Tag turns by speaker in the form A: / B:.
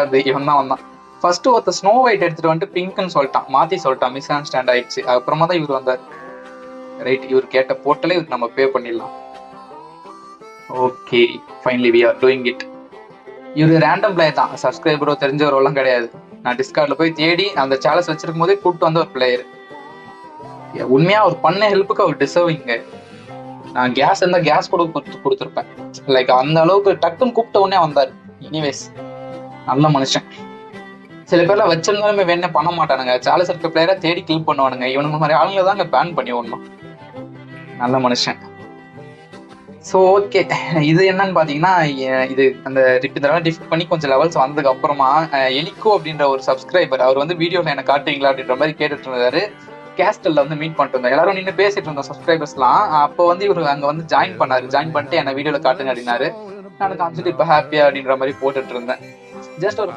A: அது இவன் தான் வந்தான். ஃபர்ஸ்ட் ஒருத்த ஸ்னோ ஒயிட் எடுத்துட்டு வந்துட்டு பிங்க்னு சொல்லிட்டான், மாத்தி சொல்லிட்டான், மிஸ் அண்டர்ஸ்டாண்ட் ஆயிடுச்சு. அப்புறமா தான் இவர் வந்தார். ரைட், இவர் கேட்ட போர்ட்டலே இவருக்கு நம்ம பே பண்ணிடலாம். Okay finally we are doing it. இவரு ரேண்டம் பிளேயர் தான், சப்ஸ்கிரைபரோ தெரிஞ்சவரோ எல்லாம் கிடையாது. நான் டிஸ்கார்ட்ல போய் தேடி அந்த சேலஞ்ச் வச்சிருக்கும் போதே கூப்பிட்டு வந்த ஒரு பிளேயர். உண்மையா அவர் பண்ண ஹெல்ப்புக்கு அவர் டிசர்விங்க. நான் கேஸ் இருந்தா கேஸ் கூட கொடுத்துருப்பேன். லைக் அந்த அளவுக்கு டக்குன்னு கூப்பிட்ட உடனே வந்தாரு. எனிவேஸ் நல்ல மனுஷன். சில பேர்லாம் வச்சிருந்தாலுமே வேணே பண்ண மாட்டானுங்க, சேலஞ்ச் இருக்க பிளேயரை தேடி கில் பண்ணுவானுங்க. இவனுங்க மாதிரி ஆளுங்க தான் பேன் பண்ணி விடணும். நல்ல மனுஷன். ஸோ ஓகே, இது என்னன்னு பார்த்தீங்கன்னா, இது அந்த இதெல்லாம் டிஃபிட் பண்ணி கொஞ்சம் லெவல்ஸ் வந்ததுக்கு அப்புறமா எலிக்கோ அப்படின்ற ஒரு சப்ஸ்கிரைபர் அவர் வந்து வீடியோவில் என்ன காட்டுவீங்களா அப்படின்ற மாதிரி கேட்டுட்டு இருந்தாரு. கேஸ்டல்ல வந்து மீட் பண்ணிட்டு இருந்தோம், எல்லாரும் நின்று பேசிட்டு இருந்தோம் சப்ஸ்கிரைபர்ஸ்லாம். அப்போ வந்து இவர் அங்கே வந்து ஜாயின் பண்ணாரு. ஜாயின் பண்ணிட்டு என்ன வீடியோவில் காட்டுங்க அப்படின்னாரு. நான் காமிச்சிட்டு இப்போ ஹாப்பியா அப்படின்ற மாதிரி போட்டுட்டு இருந்தேன். ஜஸ்ட் ஒரு